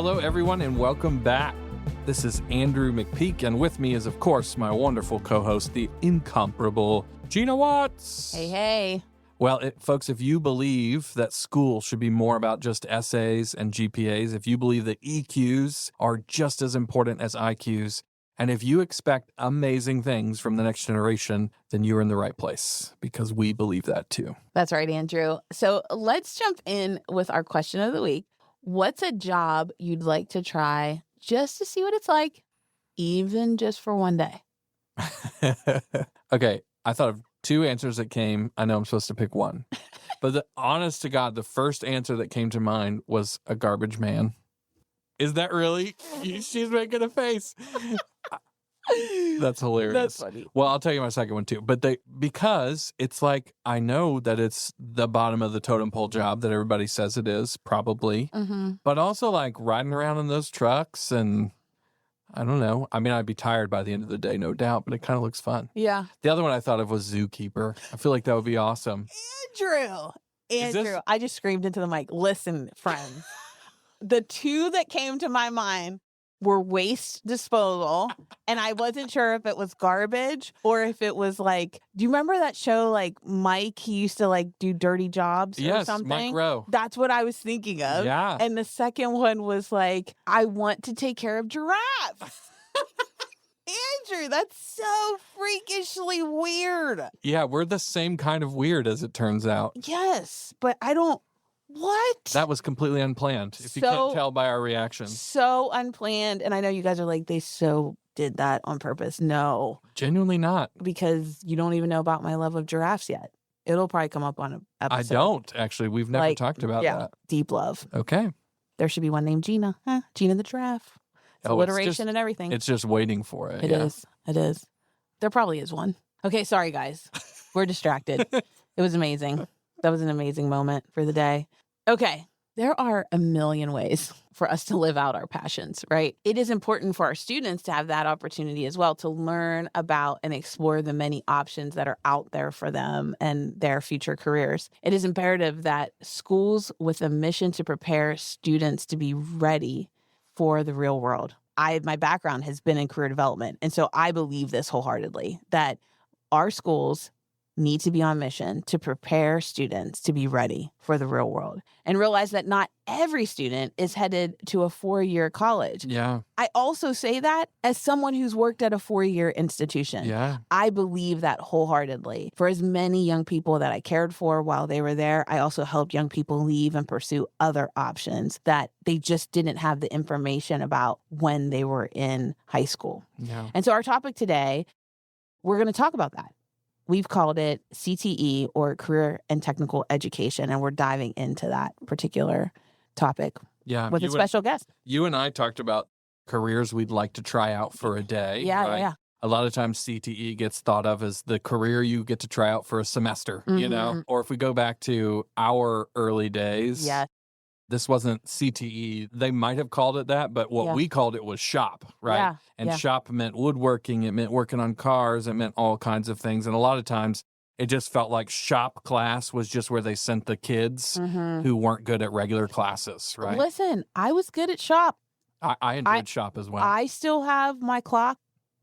Hello, everyone, and welcome back. This is Andrew McPeak, and with me is, of course, my wonderful co-host, the incomparable Gina Watts. Hey. Well, folks, if you believe that school should be more about just essays and GPAs, if you believe that EQs are just as important as IQs, and if you expect amazing things from the next generation, then you're in the right place, because we believe that too. That's right, Andrew. So let's jump in with our question of the week. What's a job you'd like to try just to see what it's like, even just for one day? Okay, I thought of two answers that came. I know I'm supposed to pick one. But honest to God, the first answer that came to mind was a garbage man. Is that really? She's making a face. That's hilarious. That's funny. Well, I'll tell you my second one too. But because it's like, I know that it's the bottom of the totem pole job that everybody says it is, probably. Mm-hmm. But also like riding around in those trucks and I don't know. I mean, I'd be tired by the end of the day, no doubt, but it kind of looks fun. Yeah. The other one I thought of was zookeeper. I feel like that would be awesome. Andrew, I just screamed into the mic. Listen, friends. The two that came to my mind were waste disposal, and I wasn't sure if it was garbage or if it was like, do you remember that show, like Mike? He used to like do dirty jobs or something? Mike Rowe. That's what I was thinking of. Yeah. And the second one was like, I want to take care of giraffes. Andrew, that's so freakishly weird. Yeah, we're the same kind of weird, as it turns out. Yes, but I don't. What? That was completely unplanned, if you can't tell by our reaction. So unplanned. And I know you guys are like, they so did that on purpose. No. Genuinely not. Because you don't even know about my love of giraffes yet. It'll probably come up on an episode. I don't, actually. We've never talked about that. Deep love. Okay. There should be one named Gina. Gina the giraffe. It's alliteration and everything. It's just waiting for it. It is. It is. There probably is one. Okay, sorry, guys. We're distracted. It was amazing. That was an amazing moment for the day. Okay, there are a million ways for us to live out our passions, right? It is important for our students to have that opportunity as well, to learn about and explore the many options that are out there for them and their future careers. It is imperative that schools with a mission to prepare students to be ready for the real world. My background has been in career development, and so I believe this wholeheartedly, that our schools need to be on mission to prepare students to be ready for the real world and realize that not every student is headed to a 4-year college. Yeah. I also say that as someone who's worked at a 4-year institution. Yeah. I believe that wholeheartedly. For as many young people that I cared for while they were there, I also helped young people leave and pursue other options that they just didn't have the information about when they were in high school. Yeah. And so our topic today, we're going to talk about that. We've called it CTE, or Career and Technical Education, and we're diving into that particular topic with a special guest. You and I talked about careers we'd like to try out for a day. Yeah. A lot of times CTE gets thought of as the career you get to try out for a semester, you know? Or if we go back to our early days, this wasn't CTE. They might have called it that, but what we called it was shop, right? Yeah. And shop meant woodworking. It meant working on cars. It meant all kinds of things. And a lot of times it just felt like shop class was just where they sent the kids who weren't good at regular classes, right? Listen, I was good at shop. I enjoyed shop as well. I still have my clock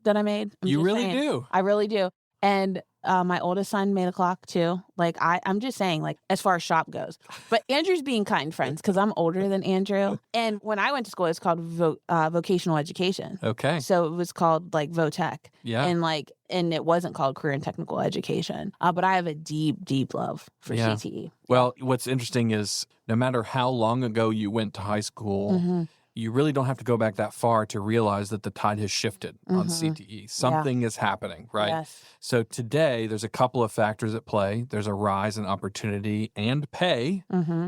that I made. You really do? I really do. And my oldest son made a clock too. Like, I'm just saying, like, as far as shop goes. But Andrew's being kind, friends, because I'm older than Andrew. And when I went to school, it was called vocational education. Okay. So it was called like VOTech. Yeah. And it wasn't called career and technical education. But I have a deep, deep love for CTE. Well, what's interesting is no matter how long ago you went to high school, you really don't have to go back that far to realize that the tide has shifted on CTE. Something is happening, right? Yes. So today, there's a couple of factors at play. There's a rise in opportunity and pay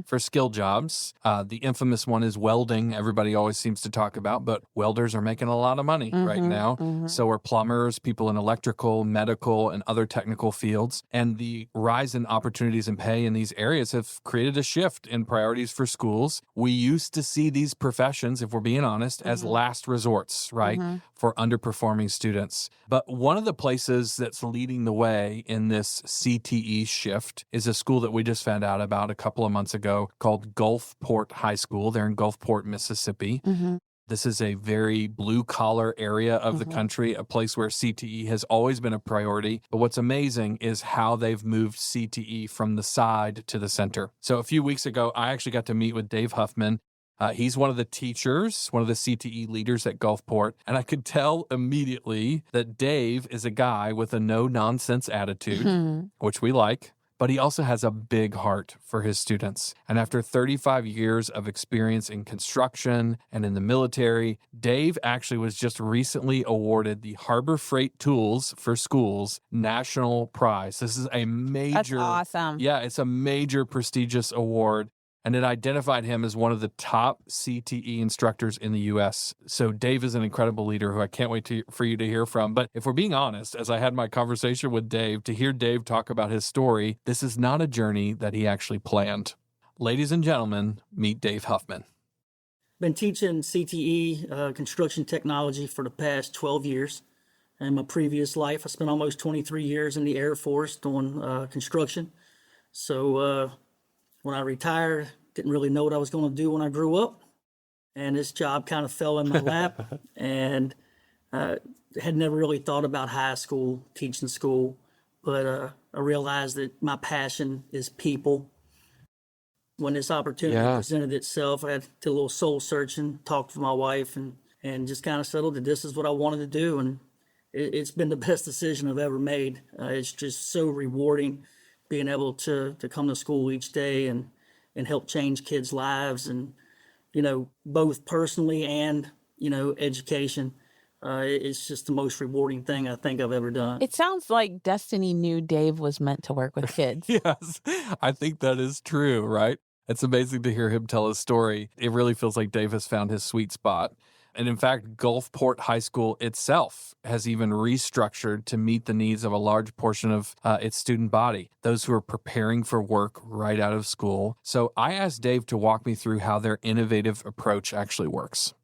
for skill jobs. The infamous one is welding. Everybody always seems to talk about, but welders are making a lot of money right now. So are plumbers, people in electrical, medical, and other technical fields. And the rise in opportunities and pay in these areas have created a shift in priorities for schools. We used to see these professions ones, if we're being honest, as last resorts, right, for underperforming students. But one of the places that's leading the way in this CTE shift is a school that we just found out about a couple of months ago called Gulfport High School. They're in Gulfport, Mississippi. This is a very blue-collar area of the country, a place where CTE has always been a priority. But what's amazing is how they've moved CTE from the side to the center. So a few weeks ago, I actually got to meet with Dave Huffman. He's one of the teachers, one of the CTE leaders at Gulfport. And I could tell immediately that Dave is a guy with a no-nonsense attitude, which we like. But he also has a big heart for his students. And after 35 years of experience in construction and in the military, Dave actually was just recently awarded the Harbor Freight Tools for Schools National Prize. This is a major... That's awesome. Yeah, it's a major prestigious award. And it identified him as one of the top CTE instructors in the U.S. So Dave is an incredible leader who I can't wait for you to hear from. But if we're being honest, as I had my conversation with Dave, to hear Dave talk about his story, this is not a journey that he actually planned. Ladies and gentlemen, meet Dave Huffman. Been teaching CTE, construction technology, for the past 12 years. In my previous life, I spent almost 23 years in the Air Force doing construction. So when I retired, didn't really know what I was going to do when I grew up. And this job kind of fell in my lap. And had never really thought about high school, teaching school. But I realized that my passion is people. When this opportunity presented itself, I did a little soul searching, talked to my wife, and just kind of settled that this is what I wanted to do. And it's been the best decision I've ever made. It's just so rewarding being able to come to school each day and help change kids' lives, and, you know, both personally and, you know, education. It's just the most rewarding thing I think I've ever done. It sounds like destiny knew Dave was meant to work with kids. Yes, I think that is true, right? It's amazing to hear him tell his story. It really feels like Dave has found his sweet spot. And in fact, Gulfport High School itself has even restructured to meet the needs of a large portion of its student body, those who are preparing for work right out of school. So I asked Dave to walk me through how their innovative approach actually works.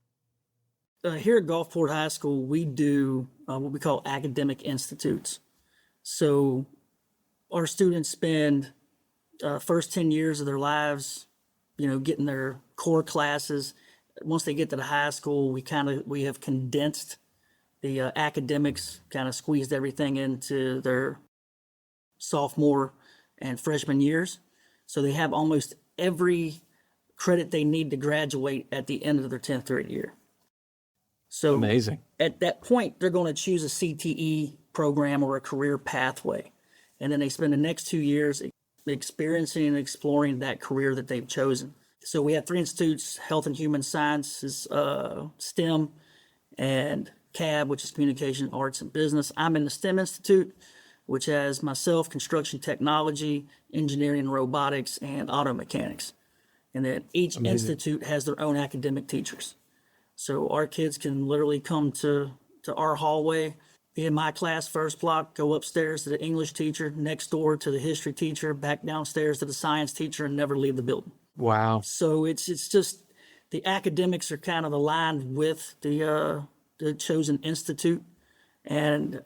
Here at Gulfport High School, we do what we call academic institutes. So our students spend first 10 years of their lives, you know, getting their core classes. Once they get to the high school, we have condensed the academics, kind of squeezed everything into their sophomore and freshman years. So they have almost every credit they need to graduate at the end of their 10th grade year. So amazing. At that point, they're going to choose a CTE program or a career pathway. And then they spend the next 2 years experiencing and exploring that career that they've chosen. So we have 3 institutes: Health and Human Sciences, STEM, and CAB, which is Communication, Arts, and Business. I'm in the STEM Institute, which has myself, Construction Technology, Engineering and Robotics, and Auto Mechanics. And then each institute has their own academic teachers. So our kids can literally come to our hallway, be in my class, first block, go upstairs to the English teacher, next door to the history teacher, back downstairs to the science teacher, and never leave the building. Wow. So it's just the academics are kind of aligned with the chosen institute, and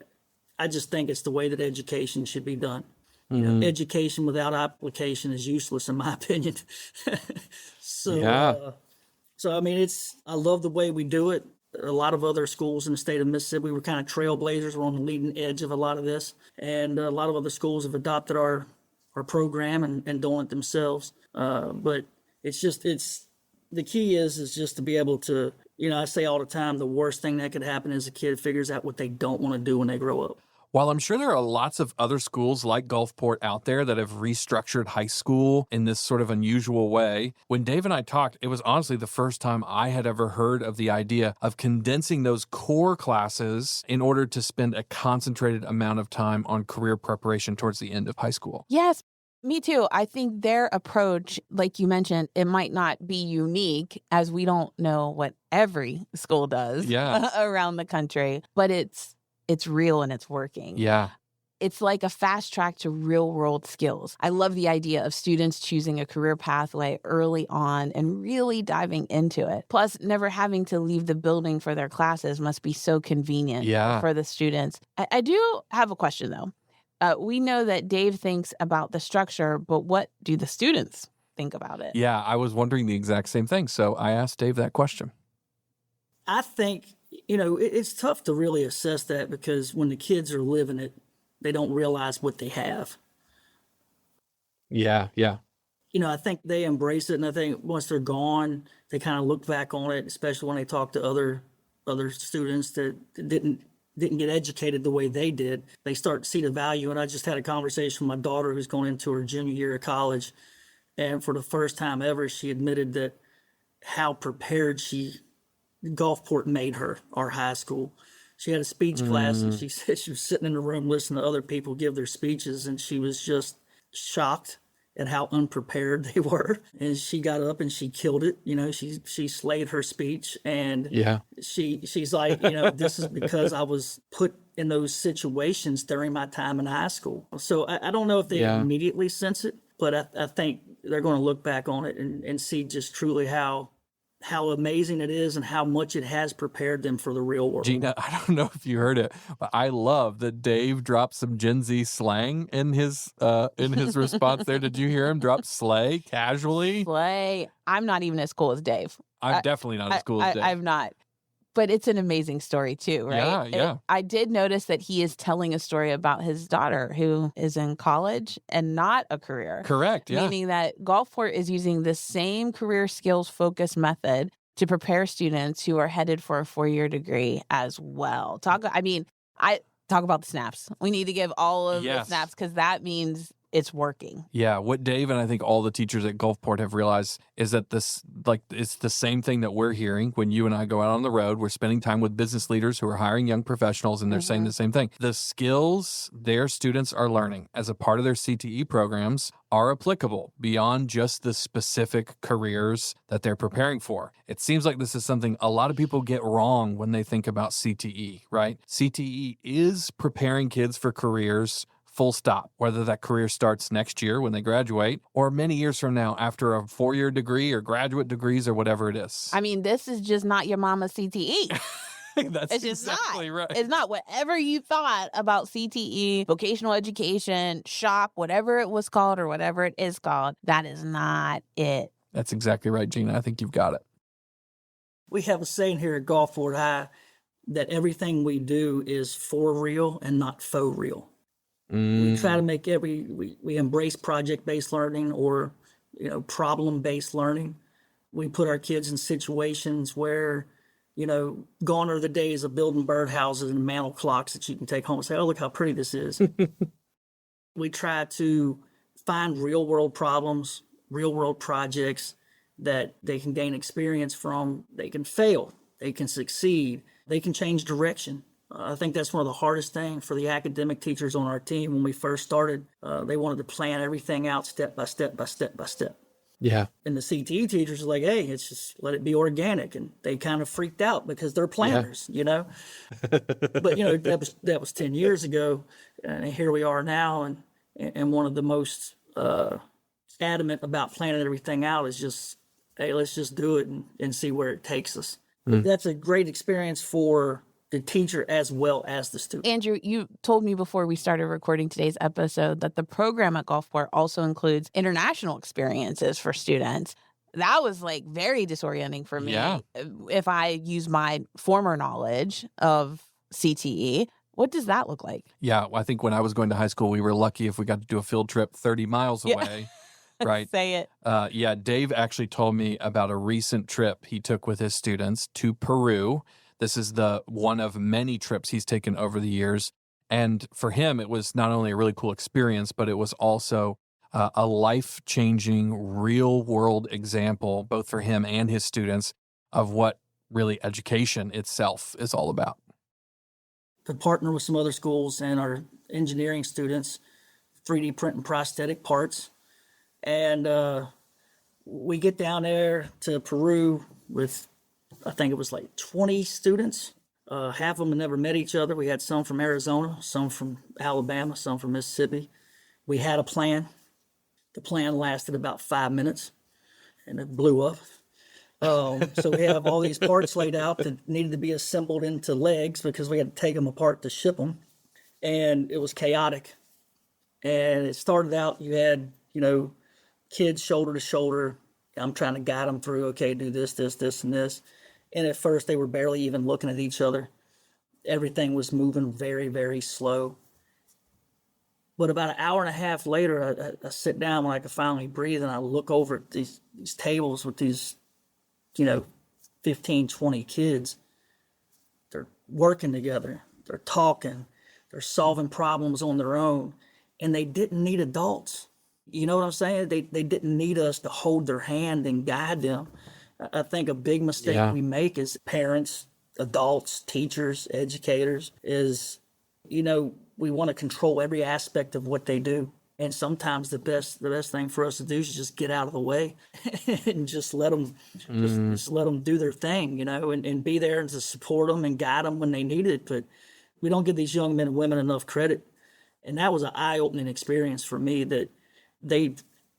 I just think it's the way that education should be done. You know, education without application is useless, in my opinion. So I mean, I love the way we do it. A lot of other schools in the state of Mississippi, we're kind of trailblazers. We're on the leading edge of a lot of this, and a lot of other schools have adopted our program and doing it themselves. But it's the key is just to be able to, you know, I say all the time, the worst thing that could happen is a kid figures out what they don't want to do when they grow up. While I'm sure there are lots of other schools like Gulfport out there that have restructured high school in this sort of unusual way, when Dave and I talked, it was honestly the first time I had ever heard of the idea of condensing those core classes in order to spend a concentrated amount of time on career preparation towards the end of high school. Yes, me too. I think their approach, like you mentioned, it might not be unique, as we don't know what every school does around the country, but it's real and it's working. Yeah. it's like a fast track to real world skills. I love the idea of students choosing a career pathway early on and really diving into it. Plus, never having to leave the building for their classes must be so convenient for the students. I do have a question, though. We know that Dave thinks about the structure, but what do the students think about it? Yeah, I was wondering the exact same thing. So I asked Dave that question. I think, it's tough to really assess that because when the kids are living it, they don't realize what they have. Yeah. I think they embrace it, and I think once they're gone, they kind of look back on it, especially when they talk to other students that didn't get educated the way they did. They start to see the value. And I just had a conversation with my daughter who's going into her junior year of college, and for the first time ever, she admitted that how prepared Gulfport made her, our high school. She had a speech class, and she said she was sitting in the room listening to other people give their speeches, and she was just shocked at how unprepared they were. And she got up and she killed it. She slayed her speech, and she's like, this is because I was put in those situations during my time in high school. So I don't know if they immediately sense it, but I think they're going to look back on it and see just truly how amazing it is and how much it has prepared them for the real world. Gina, I don't know if you heard it, but I love that Dave dropped some Gen Z slang in his response there. Did you hear him drop slay casually? Slay. I'm not even as cool as Dave. I'm definitely not as cool as Dave. I'm not. But it's an amazing story too, right? Yeah. I did notice that he is telling a story about his daughter who is in college and not a career. Correct, yeah. Meaning that Gulfport is using the same career skills focused method to prepare students who are headed for a 4-year degree as well. Talk about the snaps. We need to give all of the snaps because that means it's working. Yeah, what Dave and I think all the teachers at Gulfport have realized is that it's the same thing that we're hearing when you and I go out on the road. We're spending time with business leaders who are hiring young professionals, and they're saying the same thing. The skills their students are learning as a part of their CTE programs are applicable beyond just the specific careers that they're preparing for. It seems like this is something a lot of people get wrong when they think about CTE, right? CTE is preparing kids for careers, full stop, whether that career starts next year when they graduate or many years from now after a 4-year degree or graduate degrees or whatever it is. I mean, this is just not your mama's CTE. That's it's just exactly not. Right. It's not. Whatever you thought about CTE, vocational education, SHOP, whatever it was called or whatever it is called, that is not it. That's exactly right, Gina. I think you've got it. We have a saying here at Gulfport High that everything we do is for real and not faux real. We try to make we embrace project-based learning or, problem-based learning. We put our kids in situations where, gone are the days of building birdhouses and mantle clocks that you can take home and say, oh, look how pretty this is. We try to find real-world problems, real-world projects that they can gain experience from. They can fail. They can succeed. They can change direction. I think that's one of the hardest things for the academic teachers on our team. When we first started, they wanted to plan everything out step by step by step by step. Yeah. And the CTE teachers are like, hey, it's just let it be organic. And they kind of freaked out because they're planners, But, that was 10 years ago. And here we are now. And one of the most adamant about planning everything out is just, hey, let's just do it and see where it takes us. That's a great experience for the teacher as well as the student. Andrew, you told me before we started recording today's episode that the program at Gulfport also includes international experiences for students. That was very disorienting for me. Yeah. If I use my former knowledge of CTE, what does that look like? Yeah, I think when I was going to high school, we were lucky if we got to do a field trip 30 miles away. Right. Say it. Dave actually told me about a recent trip he took with his students to Peru. This is the one of many trips he's taken over the years. And for him, it was not only a really cool experience, but it was also a life-changing, real-world example, both for him and his students, of what really education itself is all about. To partner with some other schools and our engineering students, 3D printing prosthetic parts. And we get down there to Peru with, I think it was 20 students. Half of them had never met each other. We had some from Arizona, some from Alabama, some from Mississippi. We had a plan. The plan lasted about 5 minutes, and it blew up. So we have all these parts laid out that needed to be assembled into legs because we had to take them apart to ship them. And it was chaotic. And it started out, you had, kids shoulder to shoulder. I'm trying to guide them through, okay, do this, this, this, and this. And at first they were barely even looking at each other. Everything was moving very, very slow. But about an hour and a half later, I sit down when I could finally breathe, and I look over at these tables with these, 15, 20 kids. They're working together. They're talking. They're solving problems on their own. And they didn't need adults. You know what I'm saying? They didn't need us to hold their hand and guide them. I think a big mistake we make as parents, adults, teachers, educators is, we want to control every aspect of what they do. And sometimes the best thing for us to do is just get out of the way and just let them, just let them do their thing, and be there and to support them and guide them when they need it. But we don't give these young men and women enough credit. And that was an eye-opening experience for me that they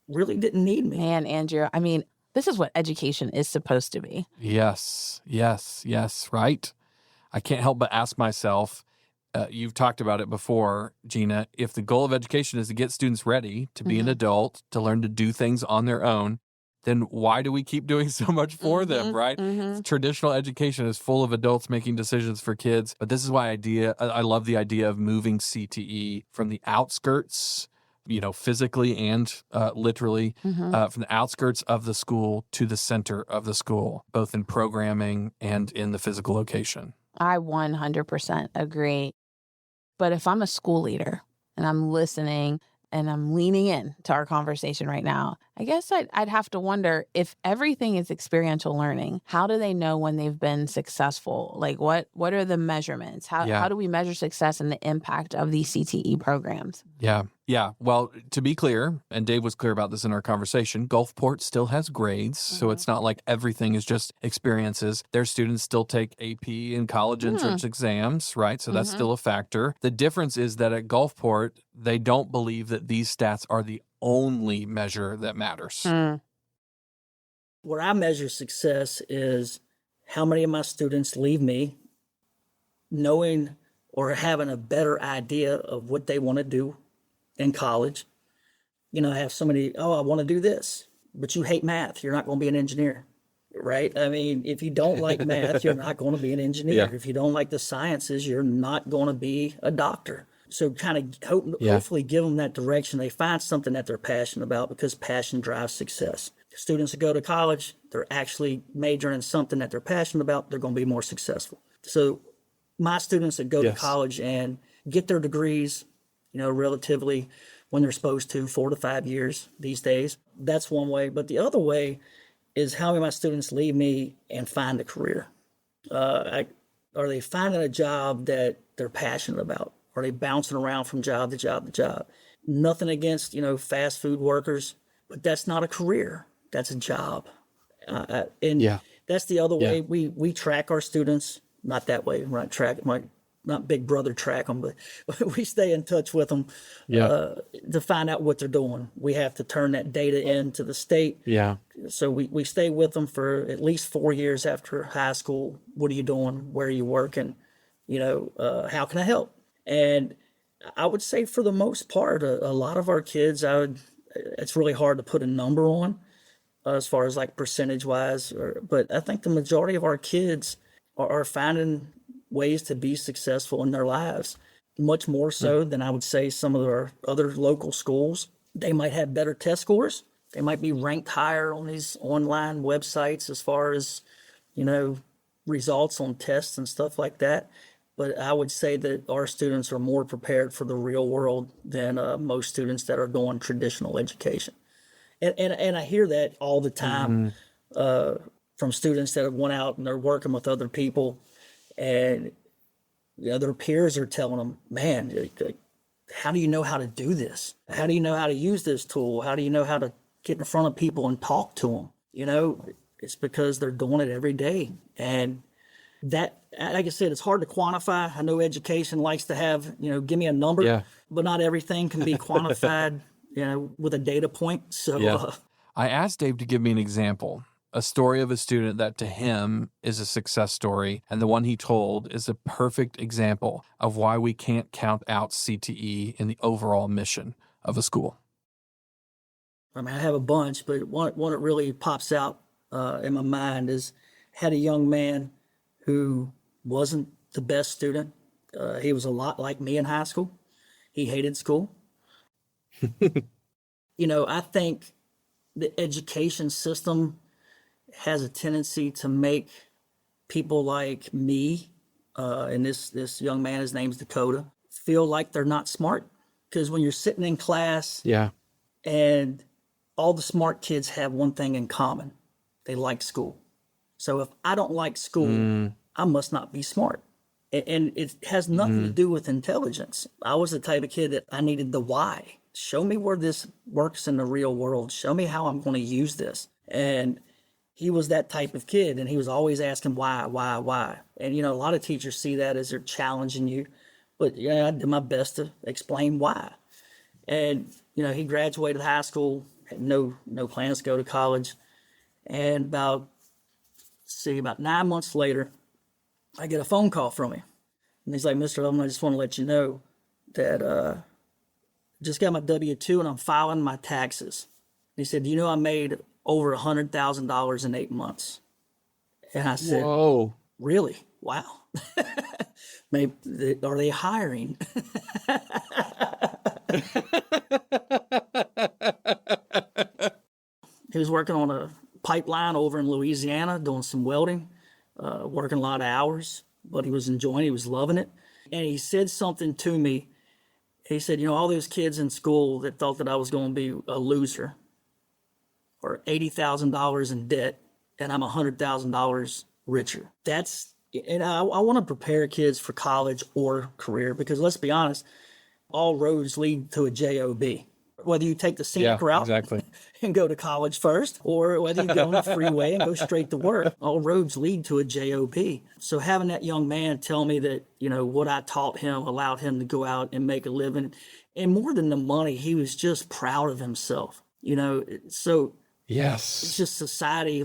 really didn't need me. Man, Andrew, I mean, this is what education is supposed to be. Yes, right. I can't help but ask myself, you've talked about it before, Gina, if the goal of education is to get students ready to be an adult, to learn to do things on their own, then why do we keep doing so much for them, right? Traditional education is full of adults making decisions for kids, but this is why I love the idea of moving CTE from the outskirts, physically and literally, from the outskirts of the school to the center of the school, both in programming and in the physical location. I 100% agree. But if I'm a school leader and I'm listening and I'm leaning in to our conversation right now, I guess I'd have to wonder, if everything is experiential learning, how do they know when they've been successful? Like what are the measurements? How do we measure success and the impact of these CTE programs? Yeah. Well, to be clear, and Dave was clear about this in our conversation, Gulfport still has grades. So it's not like everything is just experiences. Their students still take AP and college entrance exams, right? So that's still a factor. The difference is that at Gulfport, they don't believe that these stats are the only measure that matters. Where I measure success is how many of my students leave me knowing or having a better idea of what they want to do in college. I have somebody, I want to do this, but you hate math. You're not going to be an engineer, right? I mean, if you don't like math, you're not going to be an engineer. If you don't like the sciences, you're not going to be a doctor. So kind of hopefully give them that direction. They find something that they're passionate about, because passion drives success. Students that go to college, they're actually majoring in something that they're passionate about, they're going to be more successful. So my students that go to college and get their degrees, relatively when they're supposed to, 4 to 5 years these days, that's one way. But the other way is how many of my students leave me and find a career. Are they finding a job that they're passionate about? Are they bouncing around from job to job to job? Nothing against, fast food workers, but that's not a career. That's a job. That's the other way we track our students. Not that way. We're not Big Brother track them, but we stay in touch with them to find out what they're doing. We have to turn that data into the state. So we stay with them for at least 4 years after high school. What are you doing? Where are you working? How can I help? And I would say for the most part, a lot of our kids, it's really hard to put a number on as far as like percentage wise, but I think the majority of our kids are finding ways to be successful in their lives, much more so than I would say some of our other local schools. They might have better test scores. They might be ranked higher on these online websites as far as, results on tests and stuff like that. But I would say that our students are more prepared for the real world than most students that are going traditional education. And I hear that all the time from students that have went out and they're working with other people, and their peers are telling them, man, how do you know how to do this? How do you know how to use this tool? How do you know how to get in front of people and talk to them? It's because they're doing it every day. And That, like I said, it's hard to quantify. I know education likes to have, give me a number, Yeah. but not everything can be quantified, with a data point. So, Yeah. I asked Dave to give me an example, a story of a student that to him is a success story, and the one he told is a perfect example of why we can't count out CTE in the overall mission of a school. I mean, I have a bunch, but one that really pops out in my mind is had a young man who wasn't the best student. He was a lot like me in high school. He hated school. I think the education system has a tendency to make people like me, and this young man, his name's Dakota, feel like they're not smart. Because when you're sitting in class Yeah. and all the smart kids have one thing in common, they like school. So if I don't like school, I must not be smart. And it has nothing to do with intelligence. I was the type of kid that I needed the why. Show me where this works in the real world. Show me how I'm going to use this. And he was that type of kid, and he was always asking why. And, a lot of teachers see that as they're challenging you. But, I did my best to explain why. And, he graduated high school, had no plans to go to college. And about 9 months later, I get a phone call from him. And he's like, Mr. Huffman, I just want to let you know that just got my W-2 and I'm filing my taxes. He said, I made over $100,000 in 8 months. And I said, Whoa. Really? Wow. Maybe, are they hiring? He was working on a pipeline over in Louisiana, doing some welding, working a lot of hours, but he was enjoying it. He was loving it. And he said something to me. He said, all those kids in school that thought that I was going to be a loser are $80,000 in debt, and I'm $100,000 richer. And I want to prepare kids for college or career, because let's be honest, all roads lead to a job. Whether you take the scenic route exactly. and go to college first, or whether you go on the freeway and go straight to work, all roads lead to a job. So having that young man tell me that, what I taught him allowed him to go out and make a living, and more than the money, he was just proud of himself. So Yes. it's just society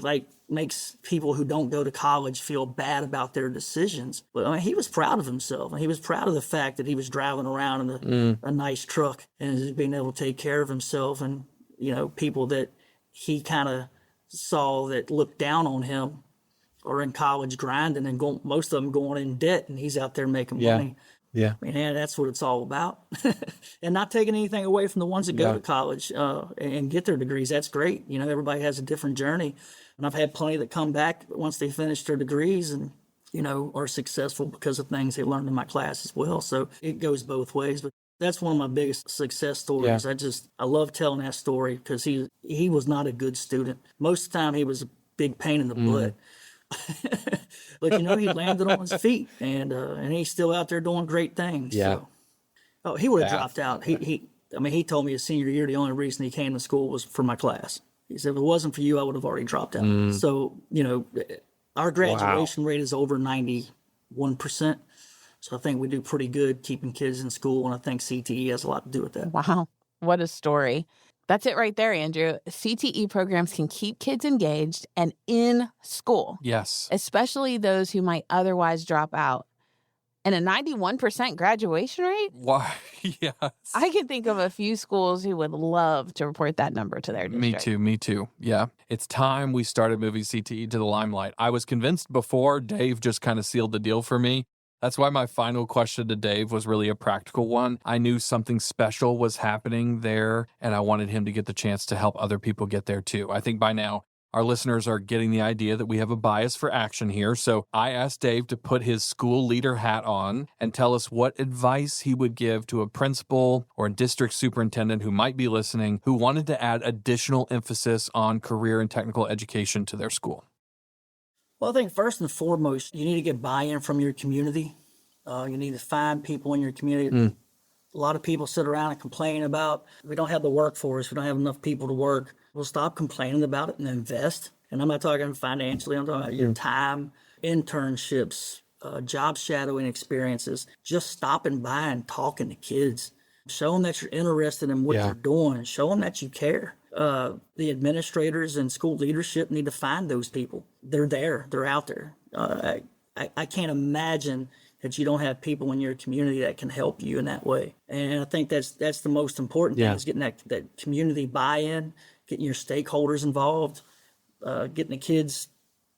makes people who don't go to college feel bad about their decisions. But he was proud of himself, and he was proud of the fact that he was driving around in a nice truck and being able to take care of himself. And people that he kind of saw that looked down on him are in college grinding, and most of them going in debt, and he's out there making money. Yeah. Man, that's what it's all about. And not taking anything away from the ones that go to college and get their degrees. That's great. Everybody has a different journey. And I've had plenty that come back once they finish their degrees and, are successful because of things they learned in my class as well. So it goes both ways. But that's one of my biggest success stories. Yeah. I love telling that story because he was not a good student. Most of the time he was a big pain in the butt. But he landed on his feet, and he's still out there doing great things. Yeah. So. He would have dropped out. He told me his senior year the only reason he came to school was for my class. He said, if it wasn't for you, I would have already dropped out. So, our graduation rate is over 91%. So I think we do pretty good keeping kids in school, and I think CTE has a lot to do with that. Wow. What a story. That's it right there, Andrew. CTE programs can keep kids engaged and in school. Yes. Especially those who might otherwise drop out. And a 91% graduation rate? Why? Yes. I can think of a few schools who would love to report that number to their district. Me too. Yeah. It's time we started moving CTE to the limelight. I was convinced before. Dave just kind of sealed the deal for me. That's why my final question to Dave was really a practical one. I knew something special was happening there, and I wanted him to get the chance to help other people get there too. I think by now, our listeners are getting the idea that we have a bias for action here. So I asked Dave to put his school leader hat on and tell us what advice he would give to a principal or a district superintendent who might be listening, who wanted to add additional emphasis on career and technical education to their school. Well, I think first and foremost, you need to get buy-in from your community. You need to find people in your community. A lot of people sit around and complain about, we don't have the workforce, we don't have enough people to work. Well, stop complaining about it and invest. And I'm not talking financially, I'm talking about your time, internships, job shadowing experiences, just stopping by and talking to kids. Show them that you're interested in what Yeah. they're doing. Show them that you care. The administrators and school leadership need to find those people. They're there. They're out there. I can't imagine that you don't have people in your community that can help you in that way. And I think that's the most important thing, is getting that community buy-in, getting your stakeholders involved, getting the kids,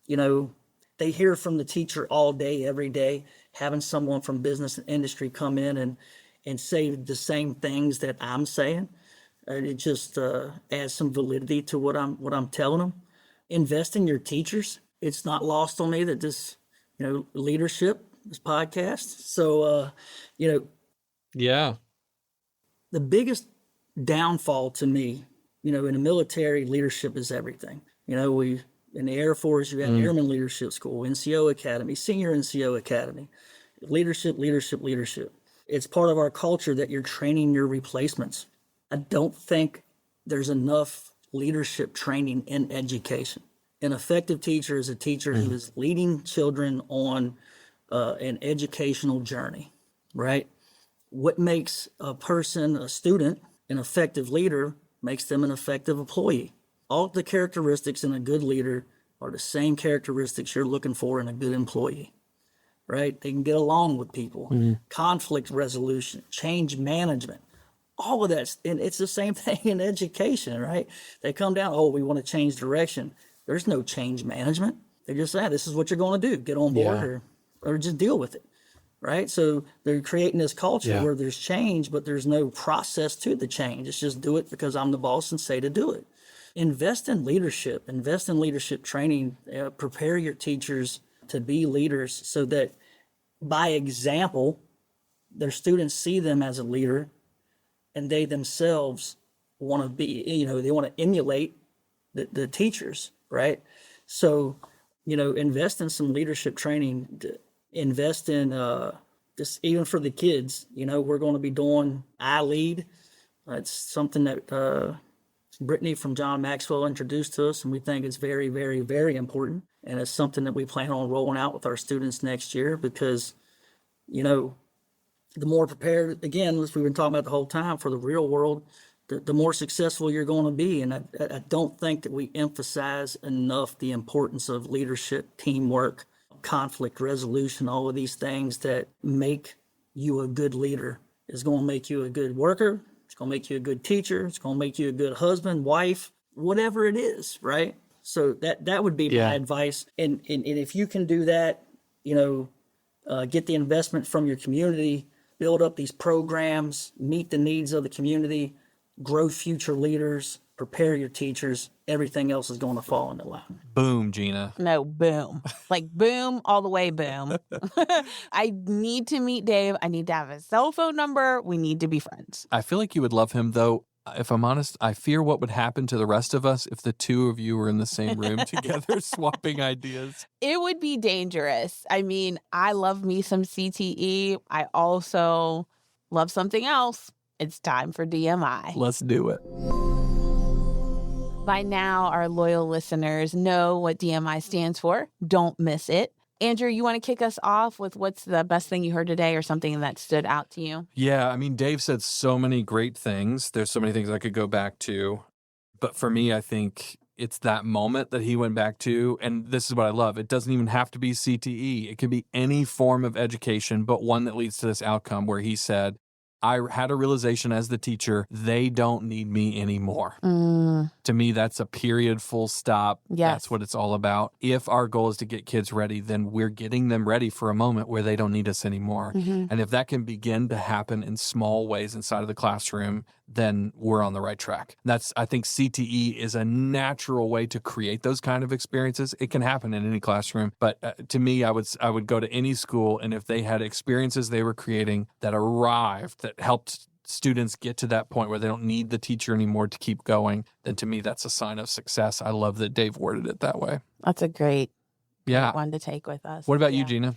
they hear from the teacher all day, every day. Having someone from business and industry come in and say the same things that I'm saying, it just adds some validity to what I'm telling them. Invest in your teachers. It's not lost on me that this, leadership, this podcast. So, Yeah. the biggest downfall to me, in the military, leadership is everything. In the Air Force, you have Airman Leadership School, NCO Academy, Senior NCO Academy, leadership. It's part of our culture that you're training your replacements. I don't think there's enough leadership training in education. An effective teacher is a teacher who is leading children on an educational journey, right? What makes a person, a student, an effective leader makes them an effective employee. All the characteristics in a good leader are the same characteristics you're looking for in a good employee, right? They can get along with people, conflict resolution, change management, all of that. And it's the same thing in education, right? They come down, we want to change direction. There's no change management. They just say, this is what you're going to do. Get on board or just deal with it, right? So they're creating this culture where there's change, but there's no process to the change. It's just do it because I'm the boss and say to do it. Invest in leadership training, prepare your teachers to be leaders so that by example, their students see them as a leader and they themselves want to be, they want to emulate the teachers, right? So, invest in some leadership training, invest in just even for the kids, we're going to be doing I Lead. It's something that Brittany from John Maxwell introduced to us, and we think it's very, very, very important. And it's something that we plan on rolling out with our students next year because, the more prepared, again, as we've been talking about the whole time, for the real world, the more successful you're going to be. And I don't think that we emphasize enough the importance of leadership, teamwork, conflict resolution, all of these things that make you a good leader. Is going to make you a good worker. It's going to make you a good teacher. It's going to make you a good husband, wife, whatever it is, right? So that would be my advice. And if you can do that, get the investment from your community, build up these programs, meet the needs of the community, grow future leaders, prepare your teachers, everything else is going to fall into line. Boom, Gina. No, boom. Like boom, all the way boom. I need to meet Dave. I need to have his cell phone number. We need to be friends. I feel like you would love him, though. If I'm honest, I fear what would happen to the rest of us if the two of you were in the same room together swapping ideas. It would be dangerous. I mean, I love me some CTE. I also love something else. It's time for DMI. Let's do it. By now, our loyal listeners know what DMI stands for. Don't miss it. Andrew, you want to kick us off with what's the best thing you heard today or something that stood out to you? Yeah, I mean, Dave said so many great things. There's so many things I could go back to. But for me, I think it's that moment that he went back to. And this is what I love. It doesn't even have to be CTE. It could be any form of education, but one that leads to this outcome where he said, I had a realization as the teacher, they don't need me anymore. To me, that's a period, full stop. Yes. That's what it's all about. If our goal is to get kids ready, then we're getting them ready for a moment where they don't need us anymore. And if that can begin to happen in small ways inside of the classroom, then we're on the right track. I think CTE is a natural way to create those kind of experiences. It can happen in any classroom, but to me, I would go to any school, and if they had experiences they were creating that arrived, that helped students get to that point where they don't need the teacher anymore to keep going, then to me, that's a sign of success. I love that Dave worded it that way. That's a great Yeah. one to take with us. What about you, Gina?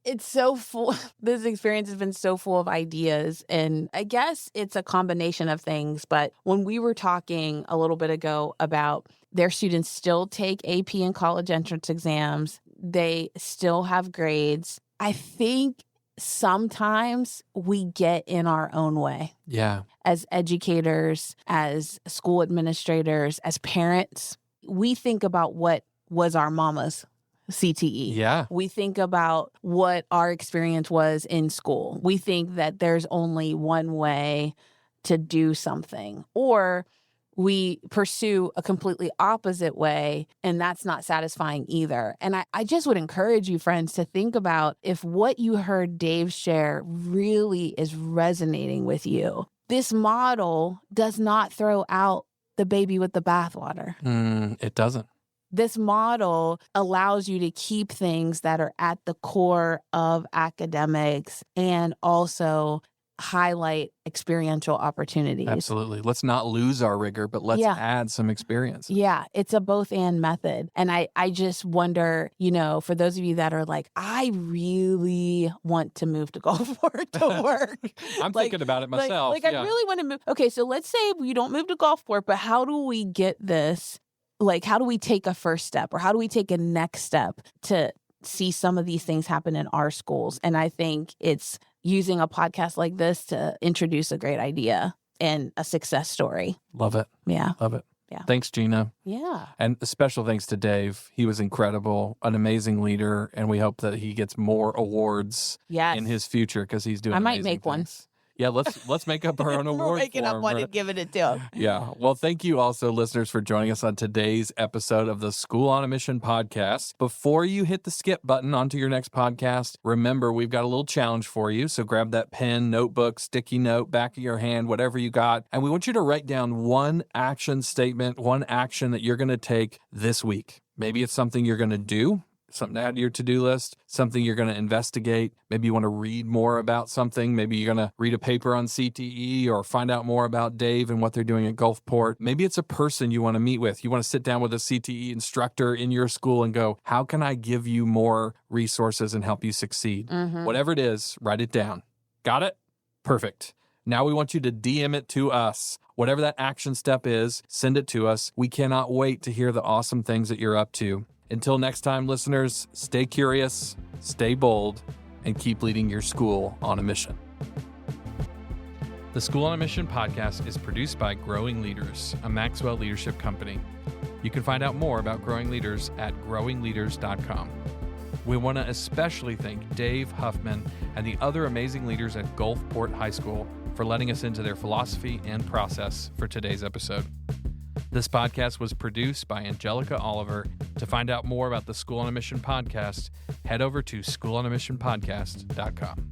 It's so full. This experience has been so full of ideas. And I guess it's a combination of things. But when we were talking a little bit ago about their students still take AP and college entrance exams, They still have grades. I think sometimes we get in our own way. Yeah. As educators, as school administrators, as parents, we think about what was our mama's CTE. Yeah. We think about what our experience was in school. We think that there's only one way to do something, or we pursue a completely opposite way, and that's not satisfying either. And I just would encourage you, friends, to think about if what you heard Dave share really is resonating with you. This model does not throw out the baby with the bathwater. It doesn't. This model allows you to keep things that are at the core of academics and also highlight experiential opportunities. Absolutely. Let's not lose our rigor, but let's add some experience. Yeah, it's a both and method. And I just wonder, for those of you that are like, I really want to move to Gulfport to work. I'm thinking about it myself. I really want to move. Okay, so let's say you don't move to Gulfport, but how do we get this? How do we take a first step, or how do we take a next step to see some of these things happen in our schools? And I think it's using a podcast like this to introduce a great idea and a success story. Love it. Yeah. Love it. Yeah. Thanks, Gina. Yeah. And a special thanks to Dave. He was incredible, an amazing leader, and we hope that he gets more awards in his future because he's doing I might amazing make one. things. Yeah, let's make up our own award. We're making up one and giving it to him. Yeah. Well, thank you also, listeners, for joining us on today's episode of the School on a Mission podcast. Before you hit the skip button onto your next podcast, remember, we've got a little challenge for you. So grab that pen, notebook, sticky note, back of your hand, whatever you got. And we want you to write down one action statement, one action that you're going to take this week. Maybe it's something you're going to do, something to add to your to-do list, something you're going to investigate. Maybe you want to read more about something. Maybe you're going to read a paper on CTE or find out more about Dave and what they're doing at Gulfport. Maybe it's a person you want to meet with. You want to sit down with a CTE instructor in your school and go, how can I give you more resources and help you succeed? Mm-hmm. Whatever it is, write it down. Got it? Perfect. Now we want you to DM it to us. Whatever that action step is, send it to us. We cannot wait to hear the awesome things that you're up to. Until next time, listeners, stay curious, stay bold, and keep leading your school on a mission. The School on a Mission podcast is produced by Growing Leaders, a Maxwell leadership company. You can find out more about Growing Leaders at growingleaders.com. We want to especially thank Dave Huffman and the other amazing leaders at Gulfport High School for letting us into their philosophy and process for today's episode. This podcast was produced by Angelica Oliver. To find out more about the School on a Mission podcast, head over to schoolonamissionpodcast.com.